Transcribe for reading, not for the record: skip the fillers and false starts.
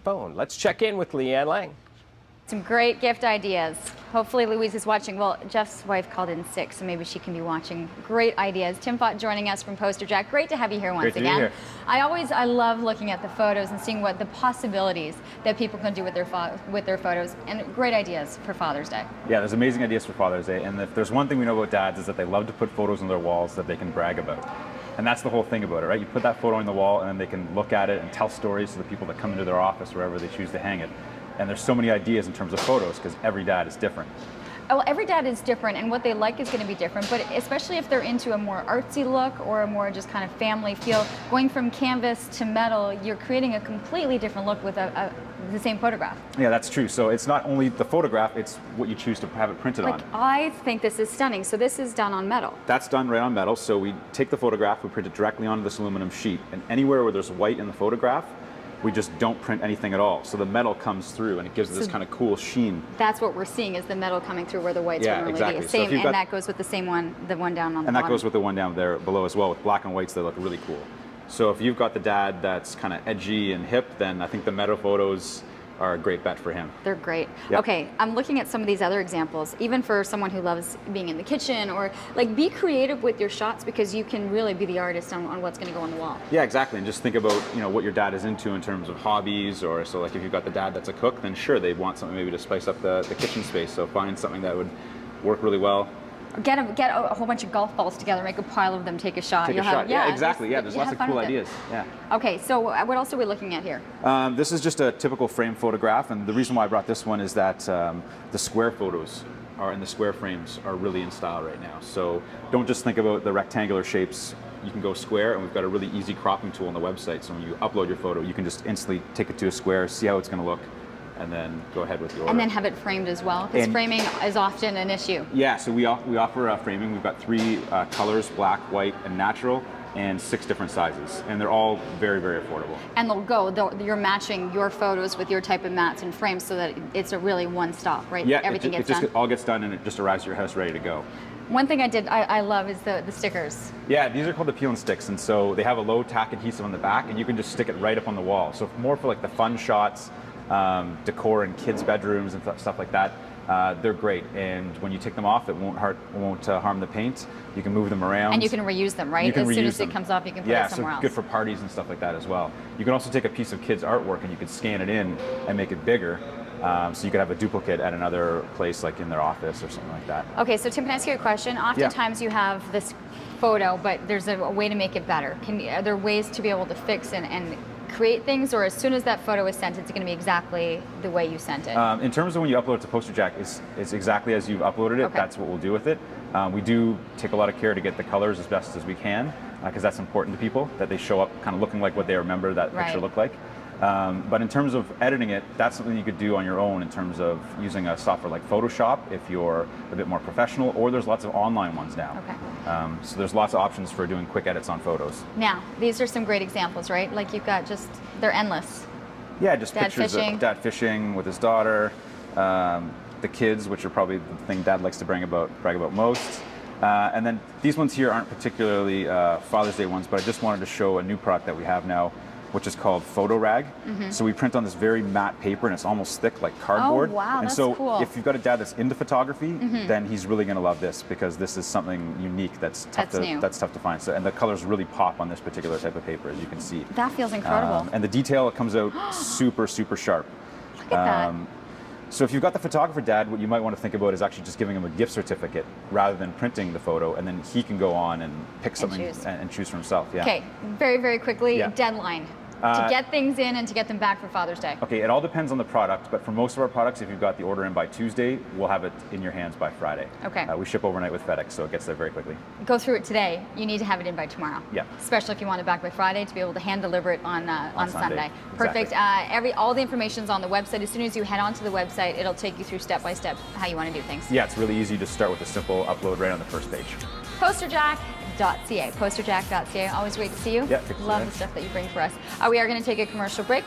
phone. Let's check in with Leanne Lang. Some great gift ideas. Hopefully Louise is watching. Well, Jeff's wife called in sick, so maybe she can be watching. Great ideas. Tim Fott joining us from PosterJack. Great to have you here once again. Here. I love looking at the photos and seeing what the possibilities that people can do with their photos, and great ideas for Father's Day. Yeah, there's amazing ideas for Father's Day, and if there's one thing we know about dads is that they love to put photos on their walls that they can brag about. And that's the whole thing about it, right? You put that photo on the wall and then they can look at it and tell stories to the people that come into their office, wherever they choose to hang it. And there's so many ideas in terms of photos because every dad is different. Well, every dad is different, and what they like is going to be different, but especially if they're into a more artsy look or a more just kind of family feel, going from canvas to metal, you're creating a completely different look with the same photograph. Yeah, that's true. So it's not only the photograph, it's what you choose to have it printed on. I think this is stunning. So this is done on metal. That's done right on metal. So we take the photograph, we print it directly onto this aluminum sheet, and anywhere where there's white in the photograph, we just don't print anything at all. So the metal comes through and it gives this kind of cool sheen. That's what we're seeing, is the metal coming through where the white's normally exactly. be. Same, and that goes with the same one, the one down on the bottom. And that goes with the one down there below as well, with black and whites that look really cool. So if you've got the dad that's kind of edgy and hip, then I think the metal photos are a great bet for him. They're great. Yep. Okay, I'm looking at some of these other examples, even for someone who loves being in the kitchen, or like, be creative with your shots, because you can really be the artist on what's going to go on the wall. Yeah, exactly. And just think about, you know, what your dad is into in terms of hobbies, or so like if you've got the dad that's a cook, then sure, they want something maybe to spice up the kitchen space. So find something that would work really well. Get a whole bunch of golf balls together, make a pile of them, take a shot. Yeah, exactly. Yeah, there's lots of cool ideas. Yeah. Okay, so what else are we looking at here? This is just a typical frame photograph, and the reason why I brought this one is that the square photos and the square frames are really in style right now. So don't just think about the rectangular shapes. You can go square, and we've got a really easy cropping tool on the website. So when you upload your photo, you can just instantly take it to a square, see how it's going to look, and then go ahead with the order. And then have it framed as well, because framing is often an issue. Yeah, so we offer framing. We've got 3 colors, black, white, and natural, and 6 different sizes. And they're all very, very affordable. And you're matching your photos with your type of mats and frames so that it's a really one-stop, right? Yeah, everything it just all gets done, and it just arrives at your house ready to go. One thing I love is the stickers. Yeah, these are called the peel and sticks, and so they have a low tack adhesive on the back, and you can just stick it right up on the wall. So more for like the fun shots, decor in kids' bedrooms and stuff like that. They're great, and when you take them off, it won't harm the paint. You can move them around. And you can reuse them, right? As soon as it comes off, you can put it somewhere else. Yeah, so good for parties and stuff like that as well. You can also take a piece of kids' artwork and you can scan it in and make it bigger. So you could have a duplicate at another place, like in their office or something like that. Okay, so Tim, can I ask you a question? Oftentimes you have this photo, but there's a way to make it better. Are there ways to be able to fix and create things, or as soon as that photo is sent, it's going to be exactly the way you sent it? In terms of when you upload it to PosterJack, it's exactly as you've uploaded it. Okay. That's what we'll do with it. We do take a lot of care to get the colors as best as we can, because that's important to people, that they show up kind of looking like what they remember that picture looked like. But in terms of editing it, that's something you could do on your own in terms of using a software like Photoshop if you're a bit more professional, or there's lots of online ones now. Okay. So there's lots of options for doing quick edits on photos. Now, these are some great examples, right? Like you've got they're endless. Yeah, just dad pictures fishing. of dad fishing with his daughter, the kids, which are probably the thing dad likes to brag about most. And then these ones here aren't particularly Father's Day ones, but I just wanted to show a new product that we have now, which is called Photo Rag. So we print on this very matte paper, and it's almost thick like cardboard. Oh, wow, and that's so cool. if you've got a dad that's into photography, then he's really going to love this, because this is something unique that's tough to find. So, and the colors really pop on this particular type of paper, as you can see. That feels incredible. And the detail, it comes out super, super sharp. Look at that. So if you've got the photographer dad, what you might want to think about is actually just giving him a gift certificate rather than printing the photo, and then he can go on and pick something and choose for himself. Yeah. Okay, very, very quickly, deadline. To get things in and to get them back for Father's Day. Okay, it all depends on the product, but for most of our products, if you've got the order in by Tuesday, we'll have it in your hands by Friday. Okay. We ship overnight with FedEx, so it gets there very quickly. Go through it today. You need to have it in by tomorrow. Yeah. Especially if you want it back by Friday, to be able to hand deliver it on Sunday. Perfect. Exactly. All the information's on the website. As soon as you head onto the website, it'll take you through step by step how you want to do things. Yeah, it's really easy to start with a simple upload right on the first page. PosterJack.ca. PosterJack.ca. Always great to see you. Yeah, good to see you. Love the stuff that you bring for us. We are going to take a commercial break.